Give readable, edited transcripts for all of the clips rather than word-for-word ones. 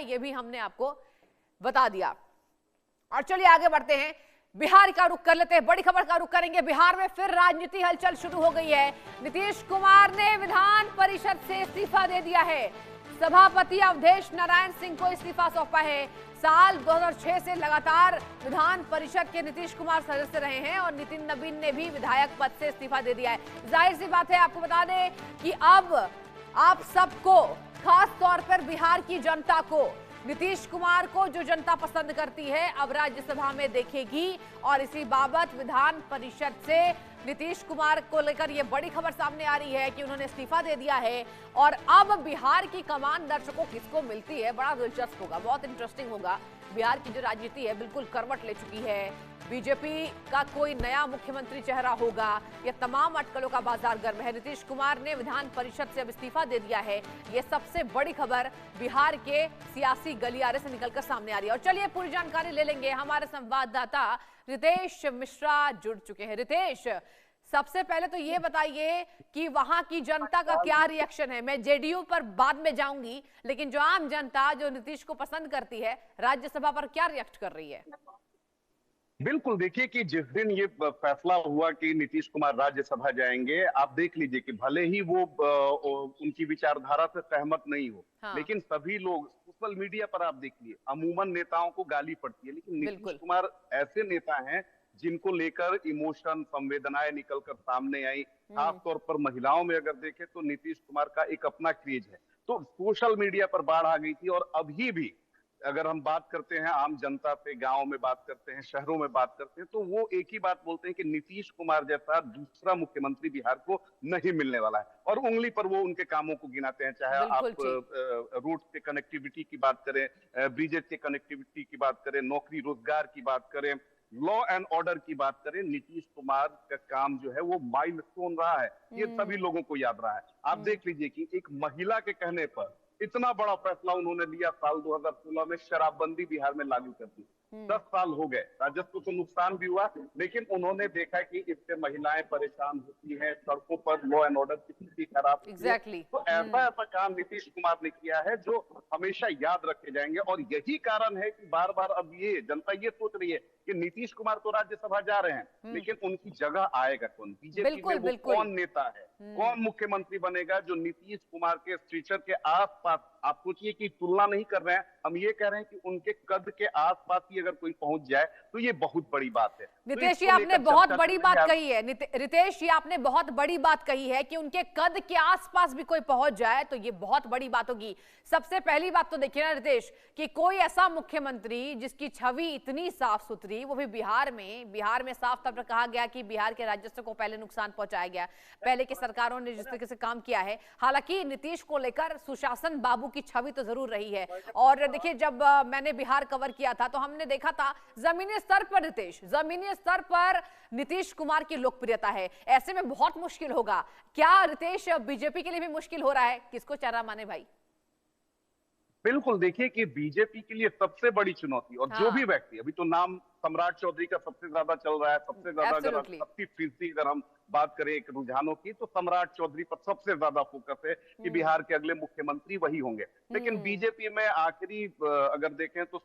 है, ये भी हमने आपको बता दिया। और चलिए आगे बढ़ते हैं, बिहार का रुख कर लेते हैं, बड़ी खबर का रुख करेंगे। बिहार में फिर राजनीति हलचल शुरू हो गई है। नीतीश कुमार ने विधान परिषद से इस्तीफा दे दिया है। सभापति अवधेश नारायण सिंह को इस्तीफा सौंपा है। साल 2006 से लगातार विधान परिषद के नीतीश कुमार सदस्य रहे हैं और नितिन नवीन ने भी विधायक पद से इस्तीफा दे दिया है। जाहिर सी बात है, आपको बता दें कि अब आप सबको, खास तौर पर बिहार की जनता को, नीतीश कुमार को जो जनता पसंद करती है अब राज्यसभा में देखेगी। और इसी बाबत विधान परिषद से नीतीश कुमार को लेकर यह बड़ी खबर सामने आ रही है कि उन्होंने इस्तीफा दे दिया है। और अब बिहार की कमान दर्शकों किसको मिलती है, बड़ा दिलचस्प होगा, बहुत इंटरेस्टिंग होगा। बिहार की जो राजनीति है बिल्कुल करवट ले चुकी है। बीजेपी का कोई नया मुख्यमंत्री चेहरा होगा, यह तमाम अटकलों का बाजार गर्म है। नीतीश कुमार ने विधान परिषद से अब इस्तीफा दे दिया है। यह सबसे बड़ी खबर बिहार के सियासी गलियारे से निकलकर सामने आ रही है। और चलिए पूरी जानकारी ले लेंगे, हमारे संवाददाता रितेश मिश्रा जुड़ चुके हैं। रितेश, सबसे पहले तो ये बताइए कि वहां की जनता का क्या रिएक्शन है। मैं जेडीयू पर बाद में जाऊंगी, लेकिन जो आम जनता जो नीतीश को पसंद करती है राज्यसभा पर क्या रिएक्ट कर रही है? बिल्कुल, देखिए कि जिस दिन ये फैसला हुआ कि नीतीश कुमार राज्यसभा जाएंगे, आप देख लीजिए कि भले ही वो उनकी विचारधारा से सहमत नहीं हो, हाँ। लेकिन सभी लोग सोशल मीडिया पर आप देखिए अमूमन नेताओं को गाली पड़ती है, लेकिन नीतीश कुमार ऐसे नेता हैं जिनको लेकर इमोशन, संवेदनाएं निकलकर सामने आई। खास तौर पर महिलाओं में अगर देखें तो नीतीश कुमार का एक अपना क्रेज है। तो सोशल मीडिया पर बाढ़ आ गई थी। और अभी भी अगर हम बात करते हैं आम जनता से, गांव में बात करते हैं, शहरों में बात करते हैं, तो वो एक ही बात बोलते हैं कि नीतीश कुमार जैसा दूसरा मुख्यमंत्री बिहार को नहीं मिलने वाला है। और उंगली पर वो उनके कामों को गिनाते हैं, चाहे आप रोड के कनेक्टिविटी की बात करें, ब्रिजेज के कनेक्टिविटी की बात करें, नौकरी रोजगार की बात करें, लॉ एंड ऑर्डर की बात करें। नीतीश कुमार का काम जो है वो माइलस्टोन रहा है, ये सभी लोगों को याद रहा है। आप देख लीजिए कि एक महिला के कहने पर इतना बड़ा फैसला उन्होंने लिया। साल 2016 में शराबबंदी बिहार में लागू कर दी। 10 साल हो गए, राजस्व को नुकसान भी हुआ, लेकिन उन्होंने देखा कि इससे महिलाएं परेशान होती हैं, सड़कों पर लॉ एंड ऑर्डर की स्थिति खराब होती है। तो ऐसा काम नीतीश कुमार ने किया है जो हमेशा याद रखे जाएंगे। और यही कारण है कि बार बार अब ये जनता ये सोच रही है कि नीतीश कुमार तो राज्यसभा जा रहे हैं, लेकिन उनकी जगह आएगा कौन? बीजेपी में वो कौन नेता है, कौन मुख्यमंत्री बनेगा जो नीतीश कुमार के स्ट्रक्चर के आसपास? आप सोचिए कि तुलना नहीं कर रहे हैं, हम ये कह रहे हैं कि उनके कद के आसपास ही अगर कोई पहुंच जाए तो ये बहुत बड़ी बात है। नितेश, ये आपने बहुत बड़ी बात कही है। रितेश, ये आपने बहुत बड़ी बात कही है कि उनके कद के आसपास भी कोई पहुंच जाए तो ये बहुत बड़ी बात होगी। सबसे पहली बात तो देखिए ना रितेश, कि कोई ऐसा मुख्यमंत्री जिसकी छवि इतनी साफ सुथरी, वो भी बिहार में साफ तौर पर कहा गया कि बिहार के राजस्व को पहले नुकसान पहुंचाया गया, पहले की सरकारों ने जिस तरीके से काम किया है। हालांकि नीतीश को लेकर सुशासन बाबू की छवि तो जरूर रही है। और देखिए, जब मैंने बिहार कवर किया था तो हमने देखा था जमीनी स्तर पर रितेश, जमीनी स्तर पर नीतीश कुमार की लोकप्रियता है। ऐसे में बहुत मुश्किल होगा। क्या रितेश बीजेपी के लिए भी मुश्किल हो रहा है? किसको चेहरा माने भाई? बिल्कुल, देखिए कि बीजेपी के लिए सबसे बड़ी चुनौती, और जो भी व्यक्ति, अभी तो नाम सम्राट चौधरी का सबसे ज्यादा चल रहा है, सबसे ज्यादा अगर 80% अगर हम बात करें एक रुझानों की, तो सम्राट चौधरी पर सबसे ज्यादा फोकस है कि बिहार के अगले मुख्यमंत्री वही होंगे। लेकिन बीजेपी में आखिरी अगर देखें तो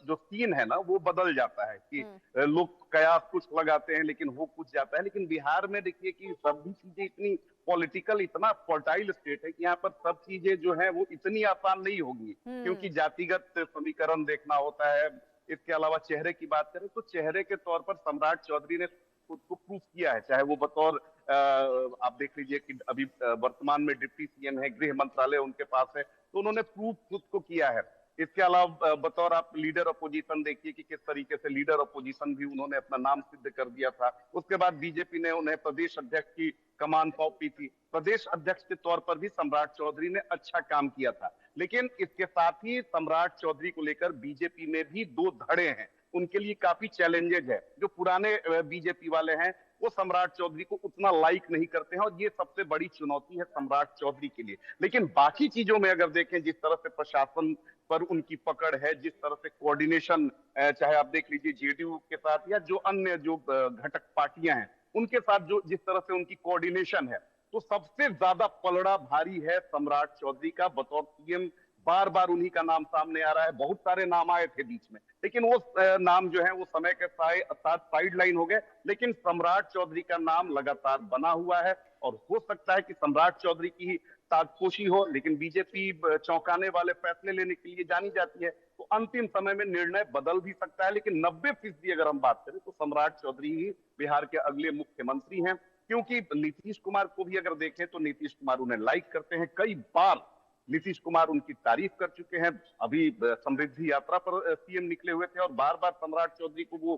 जो सीन है ना वो बदल जाता है कि लोग कयास कुछ लगाते हैं लेकिन हो कुछ जाता है। लेकिन बिहार में देखिए कि सभी चीजें इतनी पॉलिटिकल, इतना फर्टाइल स्टेट है कि यहाँ पर सब चीजें जो है वो इतनी आसान नहीं होगी, क्योंकि जातिगत समीकरण देखना होता है। इसके अलावा चेहरे की बात करें तो चेहरे के तौर पर सम्राट चौधरी ने खुद को प्रूव किया है, चाहे वो बतौर आप देख लीजिए कि अभी वर्तमान में डिप्टी सीएम है, गृह मंत्रालय उनके पास है, तो उन्होंने प्रूव खुद को किया है। इसके अलावा बतौर आप लीडर अपोजिशन देखिए कि किस तरीके से लीडर अपोजिशन भी उन्होंने अपना नाम सिद्ध कर दिया था। उसके बाद बीजेपी ने उन्हें प्रदेश अध्यक्ष की कमान सौंपी थी। प्रदेश अध्यक्ष के तौर पर भी सम्राट चौधरी ने अच्छा काम किया था। लेकिन इसके साथ ही सम्राट चौधरी को लेकर बीजेपी में भी दो धड़े हैं, उनके लिए काफी चैलेंजेस है। जो पुराने बीजेपी वाले हैं वो सम्राट चौधरी को उतना लाइक नहीं करते हैं, और ये सबसे बड़ी चुनौती है सम्राट चौधरी के लिए। लेकिन बाकी चीजों में अगर देखें, जिस तरह से प्रशासन पर उनकी पकड़ है, जिस तरह से कोऑर्डिनेशन, चाहे आप देख लीजिए जेडीयू के साथ या जो अन्य जो घटक पार्टियां हैं उनके साथ जो जिस तरह से उनकी कोऑर्डिनेशन है, तो सबसे ज्यादा पलड़ा भारी है सम्राट चौधरी का बतौर सीएम बार बार उन्हीं का नाम सामने आ रहा है। बहुत सारे नाम आए थे बीच में, लेकिन वो नाम जो है वो समय के साथ साइड लाइन हो गए। लेकिन सम्राट चौधरी का नाम लगातार बना हुआ है, और हो सकता है कि सम्राट चौधरी की ही ताजपोशी हो, लेकिन बीजेपी चौंकाने वाले फैसले लेने के लिए जानी जाती है, तो अंतिम समय में निर्णय बदल भी सकता है। लेकिन 90% अगर हम बात करें तो सम्राट चौधरी ही बिहार के अगले मुख्यमंत्री हैं, क्योंकि नीतीश कुमार को भी अगर देखें तो नीतीश कुमार उन्हें लाइक करते हैं। कई बार नीतीश कुमार उनकी तारीफ कर चुके हैं। अभी समृद्धि यात्रा पर सीएम निकले हुए थे और बार बार सम्राट चौधरी को वो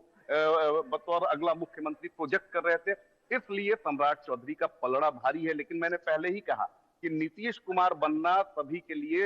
बतौर अगला मुख्यमंत्री प्रोजेक्ट कर रहे थे। इसलिए सम्राट चौधरी का पलड़ा भारी है। लेकिन मैंने पहले ही कहा कि नीतीश कुमार बनना सभी के लिए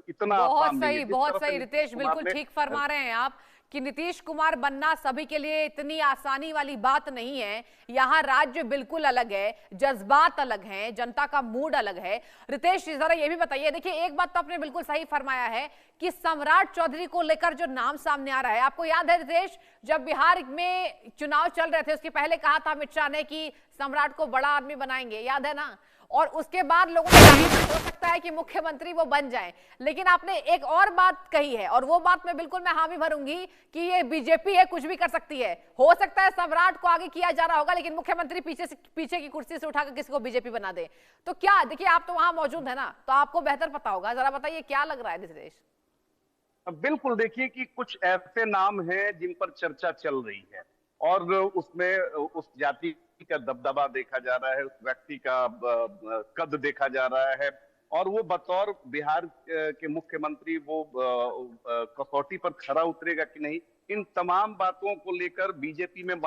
इतना आसान नहीं है। बहुत सही रितेश, बिल्कुल ठीक फरमा रहे हैं आप कि नीतीश कुमार बनना सभी के लिए इतनी आसानी वाली बात नहीं है। यहाँ राज्य बिल्कुल अलग है, जज्बात अलग हैं, जनता का मूड अलग है। रितेश जरा ये भी बताइए, देखिए एक बात तो आपने बिल्कुल सही फरमाया है कि सम्राट चौधरी को लेकर जो नाम सामने आ रहा है, आपको याद है रितेश, जब बिहार में चुनाव चल रहे थे उसके पहले कहा था अमित शाह ने कि सम्राट को बड़ा आदमी बनाएंगे, याद है ना? और उसके बाद लोगों ने हो सकता है कि मुख्यमंत्री वो बन जाएं। लेकिन आपने एक और बात कही है, और वो बात मैं बिल्कुल हामी भरूंगी कि ये बीजेपी है, कुछ भी कर सकती है। हो सकता है सम्राट को आगे किया जा रहा होगा, लेकिन मुख्यमंत्री पीछे की कुर्सी से उठाकर किसी को बीजेपी बना दे। तो क्या, देखिए आप तो वहां मौजूद है ना, तो आपको बेहतर पता होगा, जरा बताइए क्या लग रहा है नितेश? बिल्कुल, देखिए कि कुछ ऐसे नाम हैं जिन पर चर्चा चल रही है, और उसमें उस जाति का दबदबा देखा जा रहा है, उस व्यक्ति का कद देखा जा रहा है, और वो बतौर बिहार के मुख्यमंत्री वो कसौटी पर खरा उतरेगा कि नहीं, इन तमाम बातों को लेकर बीजेपी में